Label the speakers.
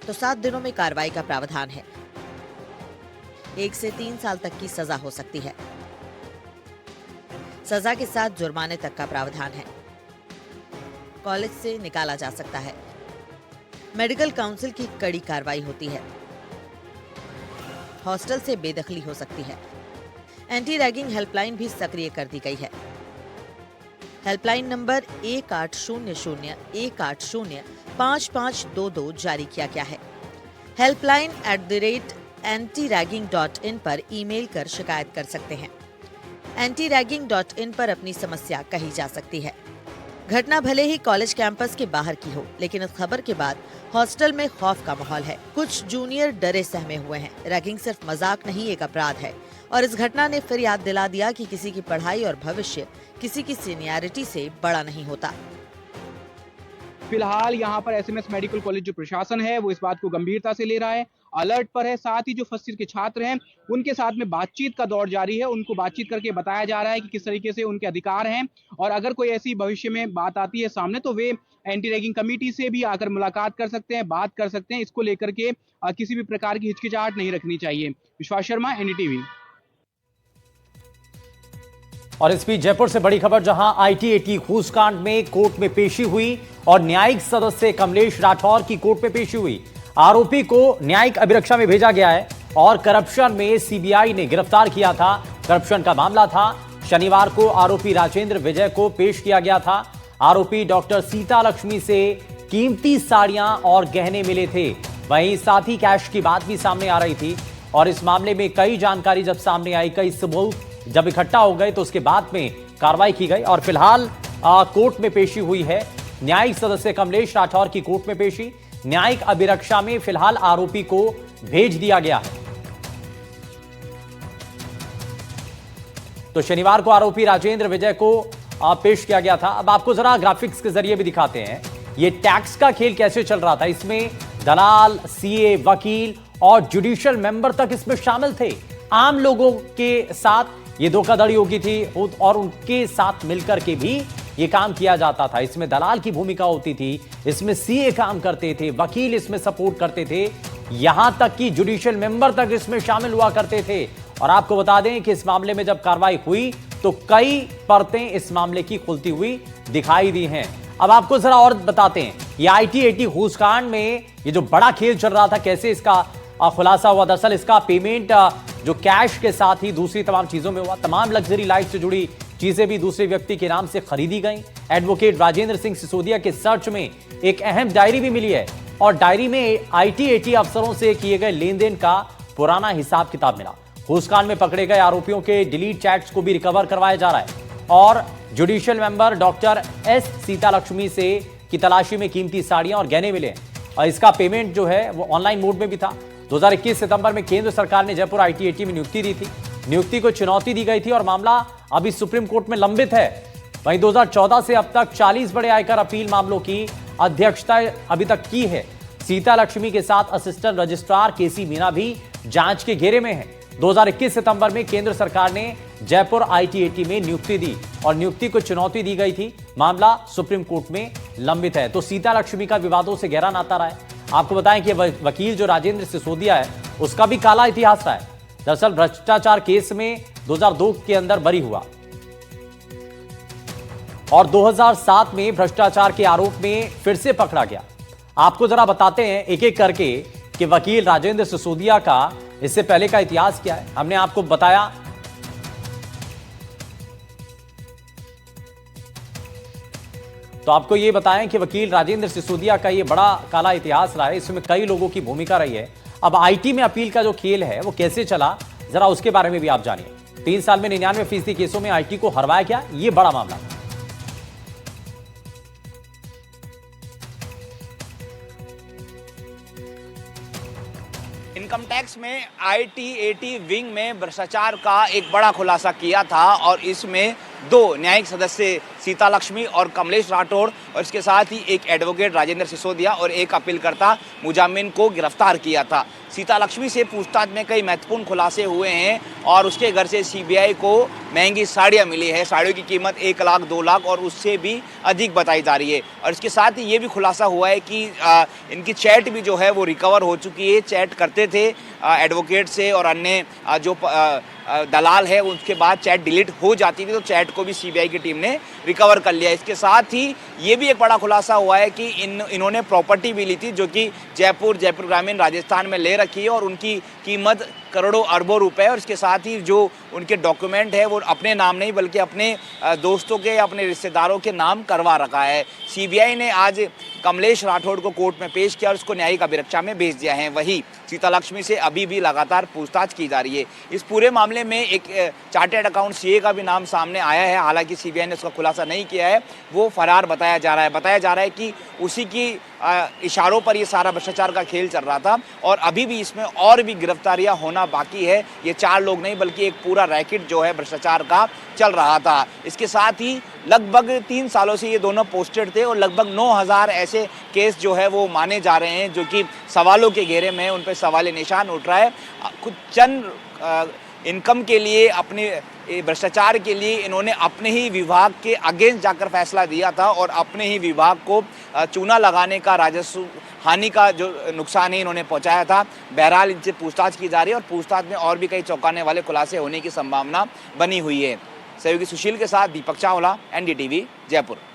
Speaker 1: तो 7 दिनों में कार्रवाई का प्रावधान है। 1 से 3 साल तक की सजा हो सकती है। सजा के साथ जुर्माने तक का प्रावधान है। कॉलेज से निकाला जा सकता है। मेडिकल काउंसिल की कड़ी कार्रवाई होती है। हॉस्टल से बेदखली हो सकती है। एंटी रैगिंग हेल्पलाइन भी सक्रिय कर दी गई है। हेल्पलाइन नंबर 1800-180-5522 जारी किया गया है। helpline@antiraging.in पर ईमेल कर शिकायत कर सकते हैं। antiraging.in पर अपनी समस्या कही जा सकती है। घटना भले ही कॉलेज कैंपस के बाहर की हो, लेकिन इस खबर के बाद हॉस्टल में खौफ का माहौल है। कुछ जूनियर डरे सहमे हुए हैं। रैगिंग सिर्फ मजाक नहीं, एक अपराध है। और इस घटना ने फिर याद दिला दिया कि किसी की पढ़ाई और भविष्य किसी की सीनियरिटी से बड़ा नहीं होता।
Speaker 2: फिलहाल यहाँ पर एसएमएस मेडिकल कॉलेज जो प्रशासन है वो इस बात को गंभीरता से ले रहा है, अलर्ट पर है। साथ ही जो फर्स्ट ईयर के छात्र हैं उनके साथ में बातचीत का दौर जारी है। उनको बातचीत करके बताया जा रहा है कि किस तरीके से उनके अधिकार हैं, और अगर कोई ऐसी भविष्य में बात आती है सामने तो वे एंटी रैगिंग कमेटी से भी आकर मुलाकात कर सकते हैं, बात कर सकते हैं। इसको लेकर के किसी भी प्रकार की हिचकिचाहट नहीं रखनी चाहिए। विश्वास शर्मा, एनडीटीवी।
Speaker 3: और इस बीच जयपुर से बड़ी खबर, जहां आईटीएटी घूसकांड में कोर्ट में पेशी हुई और न्यायिक सदस्य कमलेश राठौर की कोर्ट में पेशी हुई। आरोपी को न्यायिक अभिरक्षा में भेजा गया है और करप्शन में सीबीआई ने गिरफ्तार किया था। करप्शन का मामला था। शनिवार को आरोपी राजेंद्र विजय को पेश किया गया था। आरोपी डॉक्टर सीता लक्ष्मी से कीमती साड़ियां और गहने मिले थे। वहीं साथ ही कैश की बात भी सामने आ रही थी। और इस मामले में कई जानकारी जब सामने आई, कई सबूत जब इकट्ठा हो गए तो उसके बाद में कार्रवाई की गई। और फिलहाल कोर्ट में पेशी हुई है। न्यायिक सदस्य कमलेश राठौर की कोर्ट में पेशी। न्यायिक अभिरक्षा में फिलहाल आरोपी को भेज दिया गया है। तो शनिवार को आरोपी राजेंद्र विजय को पेश किया गया था। अब आपको जरा ग्राफिक्स के जरिए भी दिखाते हैं ये टैक्स का खेल कैसे चल रहा था। इसमें दलाल, सीए, वकील और जुडिशियल मेंबर तक इसमें शामिल थे। आम लोगों के साथ ये धोखाधड़ी होगी थी और उनके साथ मिलकर के भी ये काम किया जाता था। इसमें दलाल की भूमिका होती थी, इसमें सीए काम करते थे, वकील इसमें सपोर्ट करते थे, यहां तक कि जुडिशियल मेंबर तक इसमें शामिल हुआ करते थे। और आपको बता दें कि इस मामले में जब कार्रवाई हुई तो कई परतें इस मामले की खुलती हुई दिखाई दी हैं। अब आपको जरा और बताते हैं ये आईटीएटी घूसकांड में ये जो बड़ा खेल चल रहा था, कैसे इसका खुलासा हुआ। दरअसल इसका पेमेंट जो कैश के साथ ही दूसरी तमाम चीजों में हुआ। तमाम लग्जरी लाइफ से जुड़ी चीजें भी दूसरे व्यक्ति के नाम से खरीदी गई। एडवोकेट राजेंद्र सिंह सिसोदिया के सर्च में एक अहम डायरी भी मिली है और डायरी में आईटीएटी अफसरों से किए गए लेन देन का पुराना हिसाब किताब मिला। घूसकांड में पकड़े गए आरोपियों के डिलीट चैट्स को भी रिकवर करवाया जा रहा है और judicial member doctor S Sita Lakshmi से की तलाशी में कीमती साड़ियां और गहने मिले और इसका पेमेंट जो है वो ऑनलाइन मोड में भी था। 2021 सितंबर में केंद्र सरकार ने जयपुर आईटीएटी में नियुक्ति दी थी। नियुक्ति को चुनौती दी गई थी और मामला अभी सुप्रीम कोर्ट में लंबित है। वहीं 2014 से अब तक 40 बड़े आयकर अपील मामलों की अध्यक्षता अभी तक की है। सीता लक्ष्मी के साथ असिस्टेंट रजिस्ट्रार केसी मीना भी जांच के घेरे में है। 2021 सितंबर में केंद्र सरकार ने जयपुर आईटीएटी में नियुक्ति दी और नियुक्ति को चुनौती दी गई थी। मामला सुप्रीम कोर्ट में लंबित है। तो सीता लक्ष्मी का विवादों से गहरा नाता रहा है। आपको बताएं कि वकील जो राजेंद्र सिसोदिया है उसका भी काला इतिहास रहा है। दरअसल भ्रष्टाचार केस में 2002 के अंदर बरी हुआ और 2007 में भ्रष्टाचार के आरोप में फिर से पकड़ा गया। आपको जरा बताते हैं एक एक करके कि वकील राजेंद्र सिसोदिया का इससे पहले का इतिहास क्या है। हमने आपको बताया तो आपको यह बताएं कि वकील राजेंद्र सिसोदिया का यह बड़ा काला इतिहास रहा है। इसमें कई लोगों की भूमिका रही है। अब आईटी में अपील का जो खेल है वो कैसे चला, जरा उसके बारे में भी आप जानिए। 3 साल में 99% केसों में आईटी को हरवाया गया, यह बड़ा मामला।
Speaker 4: इनकम टैक्स में आईटीएटी विंग में भ्रष्टाचार का एक बड़ा खुलासा किया था और इसमें 2 न्यायिक सदस्य सीता लक्ष्मी और कमलेश राठौड़ और इसके साथ ही एक एडवोकेट राजेंद्र सिसोदिया और एक अपीलकर्ता मुजामिन को गिरफ्तार किया था। सीता लक्ष्मी से पूछताछ में कई महत्वपूर्ण खुलासे हुए हैं और उसके घर से सीबीआई को महंगी साड़ियाँ मिली है। साड़ियों की कीमत 1 लाख 2 लाख और उससे भी अधिक बताई जा रही है। और इसके साथ ही ये भी खुलासा हुआ है कि इनकी चैट भी जो है वो रिकवर हो चुकी है। चैट करते थे एडवोकेट से और अन्य जो दलाल है, उसके बाद चैट डिलीट हो जाती थी, तो चैट को भी सीबीआई की टीम ने रिकवर कर लिया। इसके साथ ही ये भी एक बड़ा खुलासा हुआ है कि इन्होंने प्रॉपर्टी भी ली थी जो कि जयपुर ग्रामीण राजस्थान में ले रखी है और उनकी कीमत करोड़ों अरबों रुपए है। और इसके साथ ही जो उनके डॉक्यूमेंट है वो अपने नाम नहीं बल्कि अपने दोस्तों के, अपने रिश्तेदारों के नाम करवा रखा है। सीबीआई ने आज कमलेश राठौड़ को कोर्ट में पेश किया और उसको न्यायिक अभिरक्षा में भेज दिया है। वही सीता लक्ष्मी से अभी भी लगातार पूछताछ की जा रही है। इस पूरे मामले में एक चार्टर्ड अकाउंट सीए का भी नाम सामने आया है, हालांकि सीबीआई ने उसका खुलासा नहीं किया है। वो फरार बताया जा रहा है कि उसी की इशारों पर ये सारा भ्रष्टाचार का खेल चल रहा था और अभी भी इसमें और भी गिरफ्तारियां होना बाकी है। ये 4 लोग नहीं बल्कि एक पूरा रैकेट जो है भ्रष्टाचार का चल रहा था। इसके साथ ही लगभग 3 सालों से ये दोनों पोस्टेड थे और लगभग 9000 ऐसे केस जो है वो माने जा रहे हैं जो कि सवालों के घेरे में, उन पर सवाल निशान उठ रहा है। कुछ चंद इनकम के लिए, अपने भ्रष्टाचार के लिए इन्होंने अपने ही विभाग के अगेंस्ट जाकर फैसला दिया था और अपने ही विभाग को चूना लगाने का, राजस्व हानि का जो नुकसान है इन्होंने पहुंचाया था। बहरहाल इनसे पूछताछ की जा रही है और पूछताछ में और भी कई चौंकाने वाले खुलासे होने की संभावना बनी हुई है। सहयोगी सुशील के साथ दीपक चावला, एनडीटीवी, जयपुर।